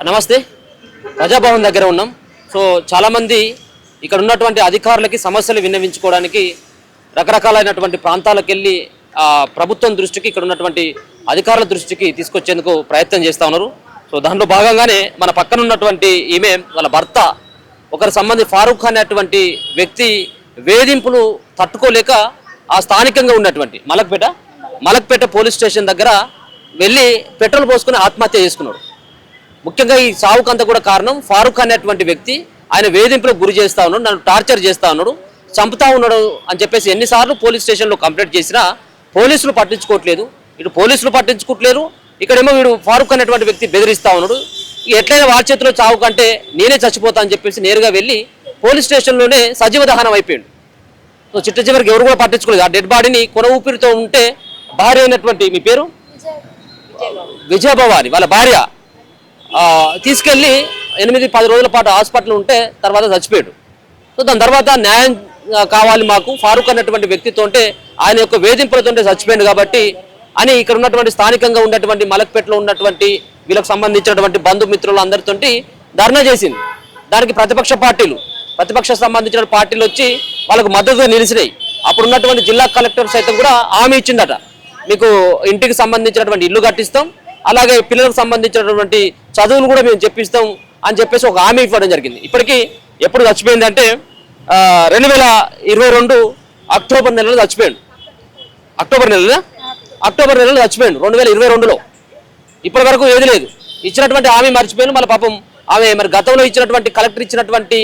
నమస్తే. ప్రజాభవన్ దగ్గర ఉన్నాం. సో చాలామంది ఇక్కడ ఉన్నటువంటి అధికారులకి సమస్యలు విన్నవించుకోవడానికి రకరకాలైనటువంటి ప్రాంతాలకు వెళ్ళి ప్రభుత్వం దృష్టికి ఇక్కడ ఉన్నటువంటి అధికారుల దృష్టికి తీసుకొచ్చేందుకు ప్రయత్నం చేస్తూ ఉన్నారు. సో దాంట్లో భాగంగానే మన పక్కన ఉన్నటువంటి ఈమె వాళ్ళ భర్త ఒకరి సంబంధి ఫారూక్ అనేటువంటి వ్యక్తి వేధింపులు తట్టుకోలేక ఆ స్థానికంగా ఉన్నటువంటి మలక్పేట పోలీస్ స్టేషన్ దగ్గర వెళ్ళి పెట్రోల్ పోసుకుని ఆత్మహత్య చేసుకున్నాడు. ముఖ్యంగా ఈ సావుకంతా కూడా కారణం ఫారూక్ అనేటువంటి వ్యక్తి ఆయన వేధింపులకు గురి చేస్తూ ఉన్నాడు, నన్ను టార్చర్ చేస్తూ ఉన్నాడు, చంపుతా ఉన్నాడు అని చెప్పేసి ఎన్నిసార్లు పోలీస్ స్టేషన్లో కంప్లైంట్ చేసినా పోలీసులు పట్టించుకోవట్లేదు. ఇటు పోలీసులు పట్టించుకోవట్లేరు, ఇక్కడేమో వీడు ఫారూక్ అనేటువంటి వ్యక్తి బెదిరిస్తూ ఉన్నాడు. ఎట్లయినా వారి చేతిలో చావు కంటే నేనే చచ్చిపోతా అని చెప్పేసి నేరుగా వెళ్ళి పోలీస్ స్టేషన్లోనే సజీవ దహనం అయిపోయాడు. సో చిట్ట చివరికి ఎవరు కూడా పట్టించుకోలేదు. ఆ డెడ్ బాడీని కొన ఊపిరితో ఉంటే భార్య అయినటువంటి మీ పేరు విజయభవాని వాళ్ళ భార్య తీసుకెళ్ళి 8-10 రోజుల పాటు హాస్పిటల్ ఉంటే తర్వాత చచ్చిపోయాడు. సో దాని తర్వాత న్యాయం కావాలి మాకు ఫారూక్ అన్నటువంటి వ్యక్తితో ఉంటే ఆయన యొక్క వేధింపులతో చచ్చిపోయాడు కాబట్టి అని ఇక్కడ ఉన్నటువంటి స్థానికంగా ఉన్నటువంటి మలక్పేటలో ఉన్నటువంటి వీళ్ళకి సంబంధించినటువంటి బంధుమిత్రులు అందరితో ధర్నా చేసింది. దానికి ప్రతిపక్ష సంబంధించిన పార్టీలు వచ్చి వాళ్ళకు మద్దతుగా నిలిచినాయి. అప్పుడు ఉన్నటువంటి జిల్లా కలెక్టర్ సైతం కూడా హామీ ఇచ్చిందట, మీకు ఇంటికి సంబంధించినటువంటి ఇల్లు కట్టిస్తాం, అలాగే పిల్లలకు సంబంధించినటువంటి చదువును కూడా మేము చెప్పిస్తాం అని చెప్పేసి ఒక హామీ ఇవ్వడం జరిగింది. ఇప్పటికీ ఎప్పుడు చచ్చిపోయింది అంటే 2022 అక్టోబర్ నెలలో చచ్చిపోయాడు. అక్టోబర్ నెలలో చచ్చిపోయాడు 2022లో. ఇప్పటి వరకు ఏది లేదు, ఇచ్చినటువంటి హామీ మర్చిపోయాను. మళ్ళీ పాపం ఆమె మరి గతంలో ఇచ్చినటువంటి కలెక్టర్ ఇచ్చినటువంటి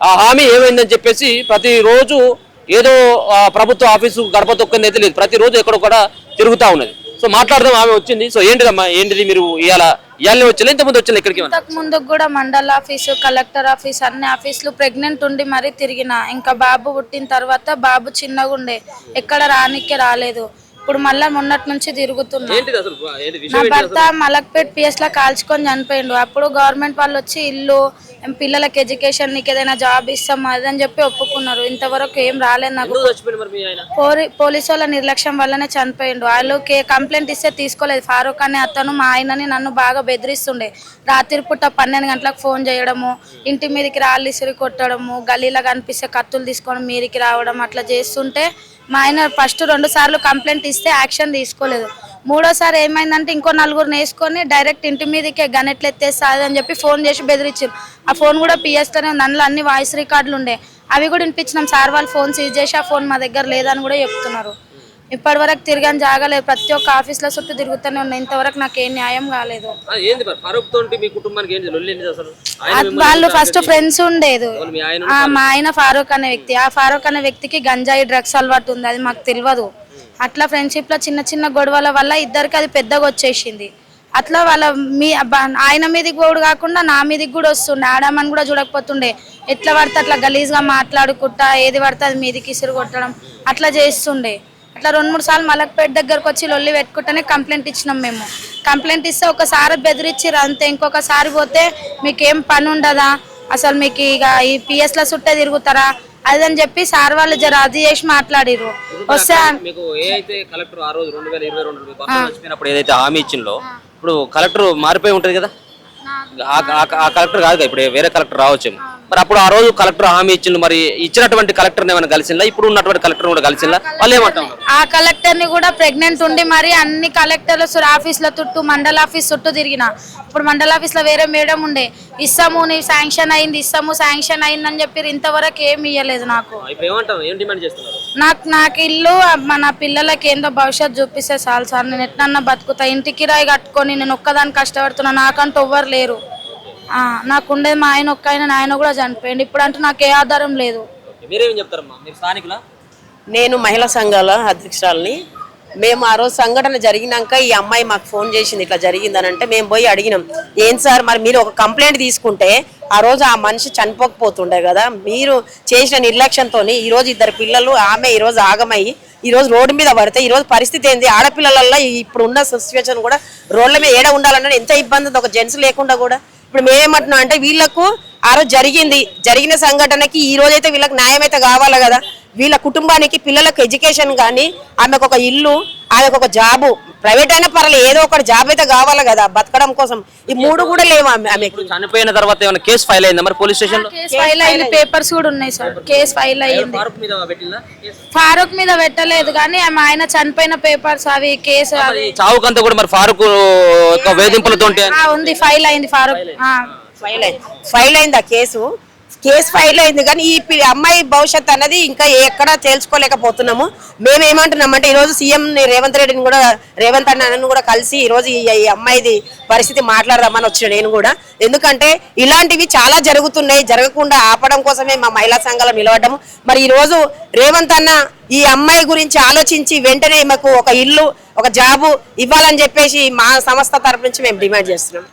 ఆ హామీ ఏమైందని చెప్పేసి ప్రతిరోజు ఏదో ప్రభుత్వ ఆఫీసు గడప తొక్కింది అయితే లేదు, ప్రతిరోజు ఎక్కడో కూడా తిరుగుతూ ఉన్నది. సో మాట్లాడదాం, ఆమె వచ్చింది. సో ఏంటిదమ్మా, ఏంటిది మీరు ఇవాళ వచ్చి ఇంతకుముందు వచ్చి ఇక్కడికి? ముందు కూడా మండల ఆఫీసు, కలెక్టర్ ఆఫీస్, అన్ని ఆఫీసులు ప్రెగ్నెంట్ ఉండి మరీ తిరిగిన. ఇంకా బాబు పుట్టిన తర్వాత బాబు చిన్నగా ఉండే, ఎక్కడ రానికే రాలేదు. ఇప్పుడు మళ్ళీ మొన్నటి నుంచి తిరుగుతున్నా. నా భర్త మలక్పేట్ PS లో కాల్చుకొని చనిపోయిండు. అప్పుడు గవర్నమెంట్ వాళ్ళు వచ్చి ఇల్లు, పిల్లలకి ఎడ్యుకేషన్, నీకు ఏదైనా జాబ్ ఇస్తాం అదని చెప్పి ఒప్పుకున్నారు. ఇంతవరకు ఏం రాలేదు నాకు. పోలీసు వాళ్ళ నిర్లక్ష్యం వల్లనే చనిపోయిండు. వాళ్ళు కంప్లైంట్ ఇస్తే తీసుకోలేదు. ఫారూక్ అనే అతను మా ఆయనని నన్ను బాగా బెదిరిస్తుండే. రాత్రి పూట 12 గంటలకు ఫోన్ చేయడము, ఇంటి మీదకి రాళ్ళు ఇసిరి కొట్టడము, గలీలా కనిపిస్తే కత్తులు తీసుకొని మీరికి రావడం, అట్లా చేస్తుంటే మా ఆయన ఫస్ట్ 2 సార్లు కంప్లైంట్ ఇస్తే యాక్షన్ తీసుకోలేదు. 3ఓసారి ఏమైందంటే ఇంకో 4గురిని వేసుకొని డైరెక్ట్ ఇంటి మీదకే గనెట్లు ఎత్తేస్తుంది అని చెప్పి ఫోన్ చేసి బెదిరించారు. ఆ ఫోన్ కూడా PS లోనే ఉంది, అందులో అన్ని వాయిస్ రికార్డులు ఉండే, అవి కూడా వినిపించినాం. సార్ వాళ్ళు ఫోన్ సీజ్ చేసి ఆ ఫోన్ మా దగ్గర లేదని కూడా చెప్తున్నారు. ఇప్పటి వరకు తిరగని జాగలేదు, ప్రతి ఒక్క ఆఫీసుల చుట్టూ తిరుగుతూనే ఉన్నాయి. ఇంతవరకు నాకు ఏం న్యాయం కాలేదు. వాళ్ళు ఫస్ట్ ఫ్రెండ్స్ ఉండేది. మా ఆయన ఫారూక్ అనే వ్యక్తి, ఆ ఫారూక్ అనే వ్యక్తికి గంజాయి డ్రగ్స్ అలవాటు ఉంది, అది మాకు తెలియదు. అట్లా ఫ్రెండ్షిప్ లో చిన్న చిన్న గొడవల వల్ల ఇద్దరికి అది పెద్దగా వచ్చేసింది. అట్లా వాళ్ళ ఆయన మీదకి పోడు కాకుండా నా మీదకి కూడా వస్తుండే. ఆడమని కూడా చూడకపోతుండే, ఎట్లా పడితే అట్లా గలీజ్గా మాట్లాడుకుంటా ఏది పడితే అది మీదకి ఇసురు కొట్టడం అట్లా చేస్తుండే. అట్లా 2-3 సార్లు మలక్పేట దగ్గరకు వచ్చి లొల్లి పెట్టుకుంటేనే కంప్లైంట్ ఇచ్చినాం. మేము కంప్లైంట్ ఇస్తే ఒకసారి బెదిరించారు అంతే. ఇంకొకసారి పోతే మీకేం పని ఉండదా, అసలు మీకు ఇక ఈ PS లో చుట్టే తిరుగుతారా అదని చెప్పి సార్ వాళ్ళు జర అది చేసి మాట్లాడిరు. వస్తే ఏదైతే హామీ ఇచ్చిందో ఇప్పుడు కలెక్టర్ మారిపోయి ఉంటది కదా, ఆ కలెక్టర్ కాదు, ఇప్పుడు వేరే కలెక్టర్ రావచ్చు. మరి అప్పుడు ఆ రోజు కలెక్టర్ హామీ ఇచ్చిండు, మరి ఇచ్చినటువంటి కలెక్టర్ ఏమైనా కలిసిందా? ఇప్పుడు ఉన్నటువంటి కలెక్టర్ కూడా కలిసిందా? వాళ్ళు ఏమంటారు? ఆ కలెక్టర్ ని కూడా ప్రెగ్నెంట్ ఉండి మరి అన్ని కలెక్టర్లు ఆఫీసుల చుట్టూ, మండల ఆఫీస్ చుట్టూ తిరిగిన. ఇప్పుడు మండల ఆఫీస్ లో వేరే మేడం ఉండే, ఇస్తాము నీ శాంక్షన్ అయింది, ఇస్తాము శాంక్షన్ అయిందని చెప్పి ఇంతవరకు ఏమి ఇవ్వలేదు నాకు. నాకు ఇల్లు, నా పిల్లలకి ఏందో భవిష్యత్తు చూపిస్తే చాలు సార్, నేను ఎట్లన్నా బతుకుతా. ఇంటికి రాయి కట్టుకొని నేను ఒక్కదాన్ని కష్టపడుతున్నా, నాకంటూ ఎవ్వరు లేరు. నాకుండేది మా ఆయన ఒక్క ఆయన కూడా చనిపోయింది. ఇప్పుడు అంటే నాకు ఏ ఆధారం లేదు. నేను మహిళా సంఘాల అధ్యక్షురాలని. మేము ఆ రోజు సంఘటన జరిగినాక ఈ అమ్మాయి మాకు ఫోన్ చేసింది, ఇట్లా జరిగిందని. అంటే మేము పోయి అడిగినాం, ఏం సార్ మరి మీరు ఒక కంప్లైంట్ తీసుకుంటే ఆ రోజు ఆ మనిషి చనిపోకపోతుండే కదా, మీరు చేసిన నిర్లక్ష్యంతో ఈరోజు 2 పిల్లలు, ఆమె ఈరోజు ఆగమయ్యి ఈరోజు రోడ్డు మీద పడితే ఈరోజు పరిస్థితి ఏంది? ఆడపిల్లలలో ఇప్పుడు ఉన్న సిచ్యువేషన్ కూడా రోడ్ల మీద ఏడ ఉండాలన్నా ఎంత ఇబ్బంది ఉంది, ఒక జెంట్స్ లేకుండా కూడా. ఇప్పుడు మేమేమంటున్నాం అంటే వీళ్ళకు ఆ రోజు జరిగిన సంఘటనకి ఈ రోజైతే వీళ్ళకి న్యాయం అయితే కావాలి కదా. వీళ్ళ కుటుంబానికి పిల్లలకు ఎడ్యుకేషన్ కానీ, ఆమెకు ఒక ఇల్లు, ఆమెకు ఒక జాబు, ప్రైవేట్ అయినా పర్లేదు, ఏదో ఒకటి జాబ్ అయితే కావాలి కదా బతకడం కోసం. ఈ 3 కూడా లేవు ఆమెకి. ఇప్పుడు చనిపోయిన తర్వాత ఏమైనా కేసు ఫైల్ అయిందా మరి పోలీస్ స్టేషన్ లో? కేసు ఫైల్ అయింది, పేపర్స్ కూడా ఉన్నాయి సార్. కేసు ఫైల్ అయ్యింది. ఫారూక్ మీద పెట్టిందా కేసు? ఫారూక్ మీద పెట్టలేదు కానీ ఆమె ఆయన చనిపోయిన పేపర్స్ అవి కేసు మరి చావుకంతా కూడా మరి ఫారూక్ యొక్క వేధింపులతో ఉంది. ఫైల్ అయింది ఫారూక్. ఫైల్ అయింది ఆ కేసు ఫైల్ అయింది. కానీ ఈ అమ్మాయి భవిష్యత్ అన్నది ఇంకా ఎక్కడా తేల్చుకోలేకపోతున్నాము. మేము ఏమంటున్నామంటే ఈరోజు సీఎం రేవంత్ రెడ్డిని కూడా, రేవంత్ అన్నను కూడా కలిసి ఈరోజు ఈ అమ్మాయిది పరిస్థితి మాట్లాడదామని వచ్చిన నేను కూడా. ఎందుకంటే ఇలాంటివి చాలా జరుగుతున్నాయి, జరగకుండా ఆపడం కోసమే మా మహిళా సంఘాలు నిలబడ్డాము. మరి ఈరోజు రేవంత్ అన్న ఈ అమ్మాయి గురించి ఆలోచించి వెంటనే మాకు ఒక ఇల్లు, ఒక జాబు ఇవ్వాలని చెప్పేసి మా సంస్థ తరపు నుంచి మేము డిమాండ్ చేస్తున్నాం.